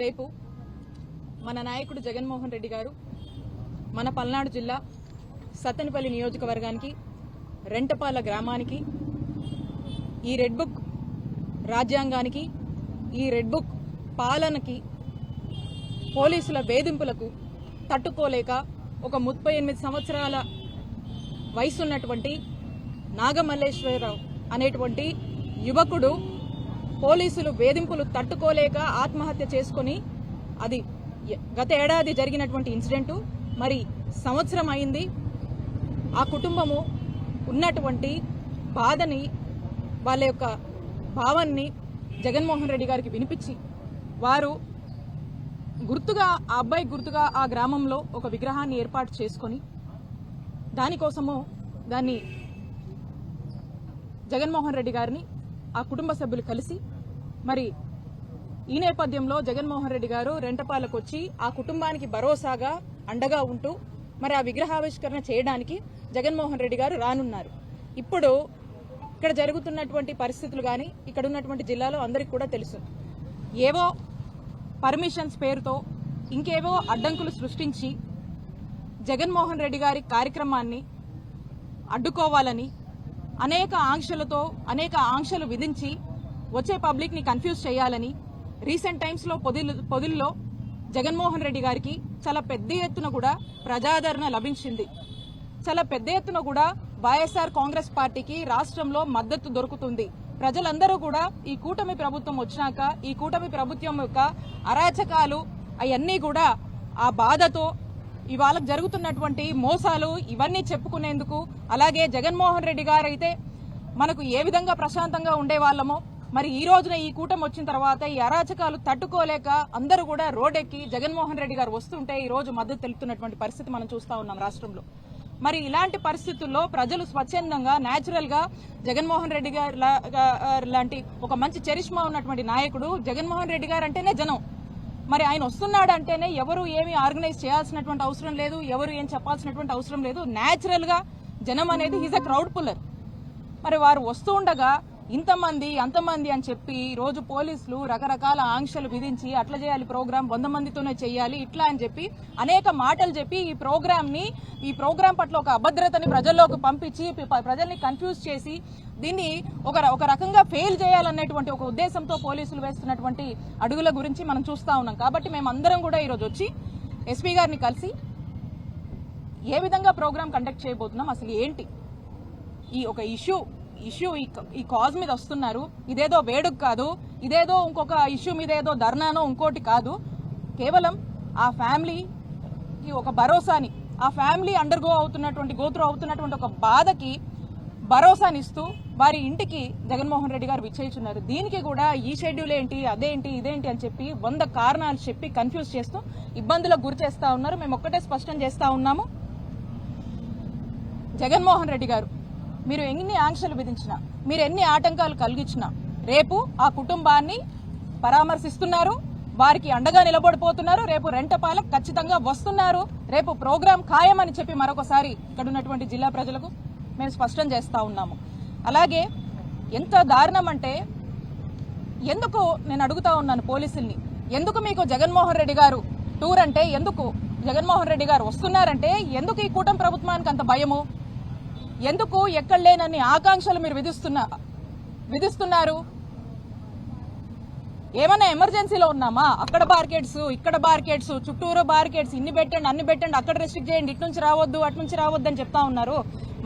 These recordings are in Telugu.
రేపు మన నాయకుడు జగన్మోహన్ రెడ్డి గారు మన పల్నాడు జిల్లా సత్తెనపల్లి నియోజకవర్గానికి రెంటపాల గ్రామానికి ఈ రెడ్ బుక్ రాజ్యాంగానికి ఈ రెడ్ బుక్ పాలనకి పోలీసుల వేధింపులకు తట్టుకోలేక ఒక 38 సంవత్సరాల వయసున్నటువంటి నాగమల్లేశ్వరరావు అనేటువంటి యువకుడు పోలీసులు వేధింపులు తట్టుకోలేక ఆత్మహత్య చేసుకుని అది గత ఏడాది జరిగినటువంటి ఇన్సిడెంటు. మరి సంవత్సరం అయింది. ఆ కుటుంబము ఉన్నటువంటి బాధని వాళ్ళ యొక్క భావాన్ని జగన్మోహన్ రెడ్డి గారికి వినిపించి వారు గుర్తుగా ఆ అబ్బాయి గుర్తుగా ఆ గ్రామంలో ఒక విగ్రహాన్ని ఏర్పాటు చేసుకొని దానికోసము దాన్ని జగన్మోహన్ రెడ్డి గారిని ఆ కుటుంబ సభ్యులు కలిసి మరి ఈ నేపథ్యంలో జగన్మోహన్ రెడ్డి గారు రెంటపాలకు వచ్చి ఆ కుటుంబానికి భరోసాగా అండగా ఉంటూ మరి ఆ విగ్రహావిష్కరణ చేయడానికి జగన్మోహన్ రెడ్డి గారు రానున్నారు. ఇప్పుడు ఇక్కడ జరుగుతున్నటువంటి పరిస్థితులు కానీ ఇక్కడ ఉన్నటువంటి జిల్లాలో అందరికీ కూడా తెలుసు. ఏవో పర్మిషన్స్ పేరుతో ఇంకేవో అడ్డంకులు సృష్టించి జగన్మోహన్ రెడ్డి గారి కార్యక్రమాన్ని అడ్డుకోవాలని అనేక ఆంక్షలు విధించి వచ్చే పబ్లిక్ ని కన్ఫ్యూజ్ చేయాలని రీసెంట్ టైమ్స్ లో పొదిల్లో జగన్మోహన్ రెడ్డి గారికి చాలా పెద్ద ఎత్తున కూడా ప్రజాదరణ లభించింది. చాలా పెద్ద ఎత్తున కూడా వైఎస్ఆర్ కాంగ్రెస్ పార్టీకి రాష్ట్రంలో మద్దతు దొరుకుతుంది. ప్రజలందరూ కూడా ఈ కూటమి ప్రభుత్వం వచ్చినాక ఈ కూటమి ప్రభుత్వం యొక్క అరాచకాలు అవన్నీ కూడా ఆ బాధతో ఇవాళ జరుగుతున్నటువంటి మోసాలు ఇవన్నీ చెప్పుకునేందుకు, అలాగే జగన్మోహన్ రెడ్డి గారు అయితే మనకు ఏ విధంగా ప్రశాంతంగా ఉండేవాళ్ళమో మరి ఈ రోజున ఈ కూటమి వచ్చిన తర్వాత ఈ అరాచకాలు తట్టుకోలేక అందరూ కూడా రోడ్డెక్కి జగన్మోహన్ రెడ్డి గారు వస్తుంటే ఈ రోజు మద్దతు తెలుపుతున్నటువంటి పరిస్థితి మనం చూస్తా ఉన్నాం రాష్ట్రంలో. మరి ఇలాంటి పరిస్థితుల్లో ప్రజలు స్వచ్ఛందంగా న్యాచురల్ గా జగన్మోహన్ రెడ్డి గారు లాంటి ఒక మంచి చరిష్మా ఉన్నటువంటి నాయకుడు జగన్మోహన్ రెడ్డి గారు అంటేనే జనం. మరి ఆయన వస్తున్నాడు అంటేనే ఎవరు ఏమి ఆర్గనైజ్ చేయాల్సినటువంటి అవసరం లేదు, ఎవరు ఏం చెప్పాల్సినటువంటి అవసరం లేదు. న్యాచురల్ గా జనం అనేది ఈజ్ అ క్రౌడ్ పుల్లర్. మరి వారు వస్తూ ఉండగా ఇంతమంది అంతమంది అని చెప్పి రోజు పోలీసులు రకరకాల ఆంక్షలు విధించి అట్లా చేయాలి, ప్రోగ్రాం 100 మందితోనే చేయాలి ఇట్లా అని చెప్పి అనేక మాటలు చెప్పి ఈ ప్రోగ్రాం పట్ల ఒక అభద్రతని ప్రజల్లోకి పంపించి ప్రజల్ని కన్ఫ్యూజ్ చేసి దీన్ని ఒక రకంగా ఫెయిల్ చేయాలనేటువంటి ఒక ఉద్దేశంతో పోలీసులు వేస్తున్నటువంటి అడుగుల గురించి మనం చూస్తా ఉన్నాం. కాబట్టి మేమందరం కూడా ఈరోజు వచ్చి ఎస్పీ గారిని కలిసి ఏ విధంగా ప్రోగ్రాం కండక్ట్ చేయబోతున్నాం, అసలు ఏంటి ఈ ఒక ఇష్యూ ఈ కాజ్ మీద వస్తున్నారు. ఇదేదో వేడుక కాదు, ఇదేదో ఇంకొక ఇష్యూ మీద ఏదో ధర్నానో ఇంకోటి కాదు. కేవలం ఆ ఫ్యామిలీకి ఒక భరోసాని, ఆ ఫ్యామిలీ గోత్రు అవుతున్నటువంటి ఒక బాధకి భరోసానిస్తూ వారి ఇంటికి జగన్మోహన్ రెడ్డి గారు విచ్చేస్తున్నారు. దీనికి కూడా ఈ షెడ్యూల్ ఏంటి, అదేంటి, ఇదేంటి అని చెప్పి 100 కారణాలు చెప్పి కన్ఫ్యూజ్ చేస్తూ ఇబ్బందులకు గురి చేస్తా ఉన్నారు. మేము ఒక్కటే స్పష్టం చేస్తా ఉన్నాము, జగన్మోహన్ రెడ్డి గారు మీరు ఎన్ని ఆంక్షలు విధించినా, మీరు ఎన్ని ఆటంకాలు కలిగించినా రేపు ఆ కుటుంబాన్ని పరామర్శిస్తున్నారు, వారికి అండగా నిలబడిపోతున్నారు. రేపు రెంటపాలకు ఖచ్చితంగా వస్తున్నారు. రేపు ప్రోగ్రాం ఖాయమని చెప్పి మరొకసారి ఇక్కడ ఉన్నటువంటి జిల్లా ప్రజలకు మేము స్పష్టం చేస్తా ఉన్నాము. అలాగే ఎంత దారుణం అంటే, ఎందుకు నేను అడుగుతా ఉన్నాను పోలీసుల్ని, ఎందుకు మీకు జగన్మోహన్ రెడ్డి గారు టూర్ అంటే ఎందుకు, జగన్మోహన్ రెడ్డి గారు వస్తున్నారంటే ఎందుకు ఈ కూటమి ప్రభుత్వానికి అంత భయము, ఎందుకు ఎక్కడ లేనన్ని ఆకాంక్షలు మీరు విధిస్తున్నారు? ఏమన్నా ఎమర్జెన్సీలో ఉన్నామా? అక్కడ బార్కెట్స్, ఇక్కడ బార్కెట్స్, చుట్టూరు బార్కెట్స్, ఇన్ని పెట్టండి అన్ని పెట్టండి, అక్కడ రెస్ట్రిక్ట్ చేయండి, ఇటు నుంచి రావద్దు అటు నుంచి రావద్దు అని చెప్తా ఉన్నారు.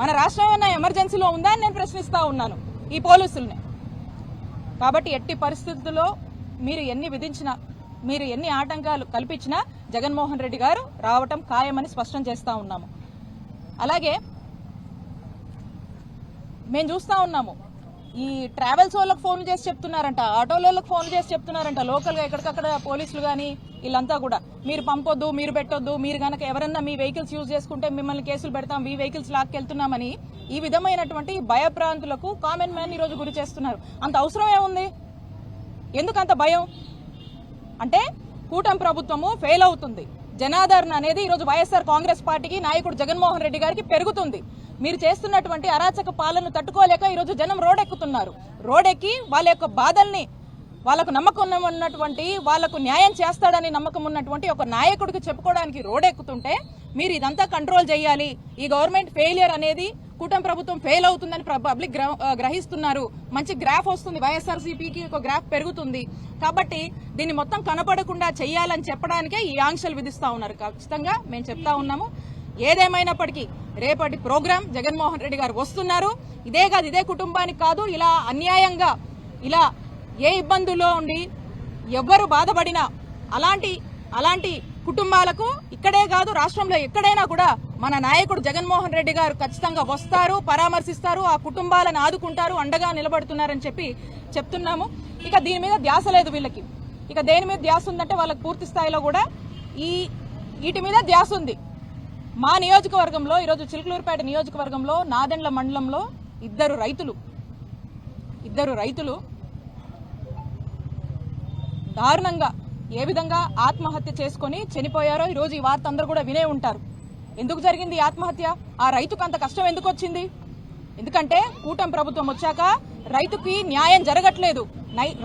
మన రాష్ట్రం ఏమైనా ఎమర్జెన్సీలో ఉందా అని నేను ప్రశ్నిస్తా ఉన్నాను ఈ పోలీసుల్ని. కాబట్టి ఎట్టి పరిస్థితుల్లో మీరు ఎన్ని విధించినా, మీరు ఎన్ని ఆటంకాలు కల్పించినా జగన్మోహన్ రెడ్డి గారు రావటం ఖాయమని స్పష్టం చేస్తా ఉన్నాము. అలాగే మేము చూస్తా ఉన్నాము, ఈ ట్రావెల్స్ వాళ్ళకి ఫోన్లు చేసి చెప్తున్నారంట, ఆటోలకు ఫోన్లు చేసి చెప్తున్నారంట, లోకల్ గా ఎక్కడికక్కడ పోలీసులు గానీ వీళ్ళంతా కూడా మీరు పంపొద్దు, మీరు పెట్టొద్దు, మీరు గనక ఎవరన్నా మీ వెహికల్స్ యూజ్ చేసుకుంటే మిమ్మల్ని కేసులు పెడతాం, మీ వెహికల్స్ లాక్కెళ్తున్నామని ఈ విధమైనటువంటి భయభ్రాంతులకు కామన్ మ్యాన్ ఈ రోజు గురి చేస్తున్నారు. అంత అవసరం ఏముంది? ఎందుకు అంత భయం? అంటే కూటమి ప్రభుత్వము ఫెయిల్ అవుతుంది, జనాదరణ అనేది ఈరోజు వైఎస్ఆర్ కాంగ్రెస్ పార్టీకి నాయకుడు జగన్మోహన్ రెడ్డి గారికి పెరుగుతుంది. మీరు చేస్తున్నటువంటి అరాచక పాలన తట్టుకోలేక ఈరోజు జనం రోడ్డెక్కుతున్నారు. రోడ్డెక్కి వాళ్ళ యొక్క బాధల్ని వాళ్ళకు నమ్మకం ఉన్నటువంటి, వాళ్లకు న్యాయం చేస్తాడని నమ్మకం ఉన్నటువంటి ఒక నాయకుడికి చెప్పుకోవడానికి రోడెక్కుతుంటే మీరు ఇదంతా కంట్రోల్ చేయాలి, ఈ గవర్నమెంట్ ఫెయిలియర్ అనేది కూటమి ప్రభుత్వం ఫెయిల్ అవుతుందని పబ్లిక్ గ్రహిస్తున్నారు, మంచి గ్రాఫ్ వస్తుంది, వైఎస్ఆర్సీపీకి ఒక గ్రాఫ్ పెరుగుతుంది, కాబట్టి దీన్ని మొత్తం కనపడకుండా చేయాలని చెప్పడానికే ఈ ఆంక్షలు విధిస్తా ఉన్నారు. ఖచ్చితంగా మేము చెప్తా ఉన్నాము, ఏదేమైనప్పటికీ రేపటి ప్రోగ్రాం జగన్మోహన్ రెడ్డి గారు వస్తున్నారు. ఇదే కాదు, ఇదే కుటుంబానికి కాదు, ఇలా అన్యాయంగా ఇలా ఏ ఇబ్బందుల్లో ఉండి ఎవ్వరు బాధపడినా అలాంటి కుటుంబాలకు ఇక్కడే కాదు రాష్ట్రంలో ఎక్కడైనా కూడా మన నాయకుడు జగన్మోహన్ రెడ్డి గారు ఖచ్చితంగా వస్తారు, పరామర్శిస్తారు, ఆ కుటుంబాలను ఆదుకుంటారు, అండగా నిలబడుతున్నారని చెప్తున్నాము. ఇక దీని మీద ధ్యాస లేదు వీళ్ళకి. ఇక దేని మీద ధ్యాస ఉందంటే వాళ్ళకి పూర్తి స్థాయిలో కూడా వీటి మీద ధ్యాస ఉంది. మా నియోజకవర్గంలో ఈరోజు చిలుకలూరుపేట నియోజకవర్గంలో నాదెండ్ల మండలంలో ఇద్దరు రైతులు దారుణంగా ఏ విధంగా ఆత్మహత్య చేసుకుని చనిపోయారో ఈరోజు ఈ వార్త అందరూ కూడా వినే ఉంటారు. ఎందుకు జరిగింది ఆత్మహత్య? ఆ రైతుకు అంత కష్టం ఎందుకు వచ్చింది? ఎందుకంటే కూటమి ప్రభుత్వం వచ్చాక రైతుకి న్యాయం జరగట్లేదు.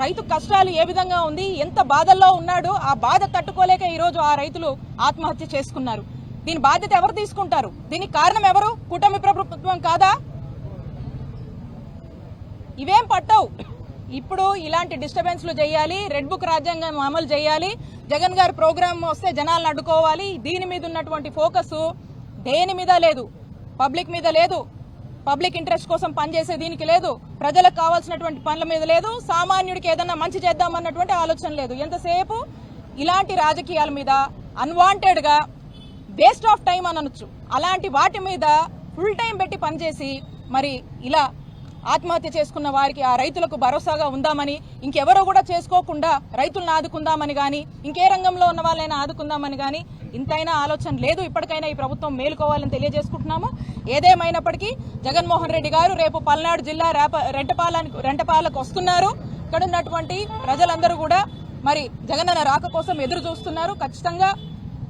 రైతు కష్టాలు ఏ విధంగా ఉంది, ఎంత బాధల్లో ఉన్నాడో ఆ బాధ తట్టుకోలేక ఈరోజు ఆ రైతులు ఆత్మహత్య చేసుకున్నారు. దీని బాధ్యత ఎవరు తీసుకుంటారు? దీనికి కారణం ఎవరు? కూటమి ప్రభుత్వం కాదా? ఇవేం పట్టవు. ఇప్పుడు ఇలాంటి డిస్టర్బెన్స్లు చేయాలి, రెడ్ బుక్ రాజ్యాంగం అమలు చేయాలి, జగన్ గారి ప్రోగ్రామ్ వస్తే జనాలను అడ్డుకోవాలి, దీని మీద ఉన్నటువంటి ఫోకస్ దేని మీద లేదు, పబ్లిక్ మీద లేదు, పబ్లిక్ ఇంట్రెస్ట్ కోసం పనిచేసే దీనికి లేదు, ప్రజలకు కావాల్సినటువంటి పనుల మీద లేదు, సామాన్యుడికి ఏదన్నా మంచి చేద్దామన్నటువంటి ఆలోచన లేదు. ఎంతసేపు ఇలాంటి రాజకీయాల మీద అన్వాంటెడ్ గా వేస్ట్ ఆఫ్ టైం అనొచ్చు, అలాంటి వాటి మీద ఫుల్ టైం పెట్టి పనిచేసి మరి ఇలా ఆత్మహత్య చేసుకున్న వారికి, ఆ రైతులకు భరోసాగా ఉందామని, ఇంకెవరో కూడా చేసుకోకుండా రైతులను ఆదుకుందామని గాని, ఇంకే రంగంలో ఉన్న వాళ్ళైనా ఆదుకుందామని గాని ఇంతైనా ఆలోచన లేదు. ఇప్పటికైనా ఈ ప్రభుత్వం మేలుకోవాలని తెలియజేసుకుంటున్నాము. ఏదేమైనప్పటికీ జగన్మోహన్ రెడ్డి గారు రేపు పల్నాడు జిల్లా రెంటపాలకు వస్తున్నారు. ఇక్కడ ఉన్నటువంటి ప్రజలందరూ కూడా మరి జగనన్న రాక కోసం ఎదురు చూస్తున్నారు.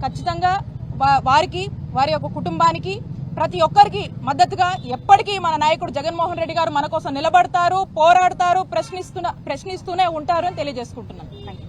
ఖచ్చితంగా వారికి, వారి యొక్క కుటుంబానికి, ప్రతి ఒక్కరికి మద్దతుగా ఎప్పటికీ మన నాయకుడు జగన్మోహన్ రెడ్డి గారు మన కోసం నిలబడతారు, పోరాడతారు, ప్రశ్నిస్తూనే ఉంటారు అని తెలియజేసుకుంటున్నాను. థాంక్యూ.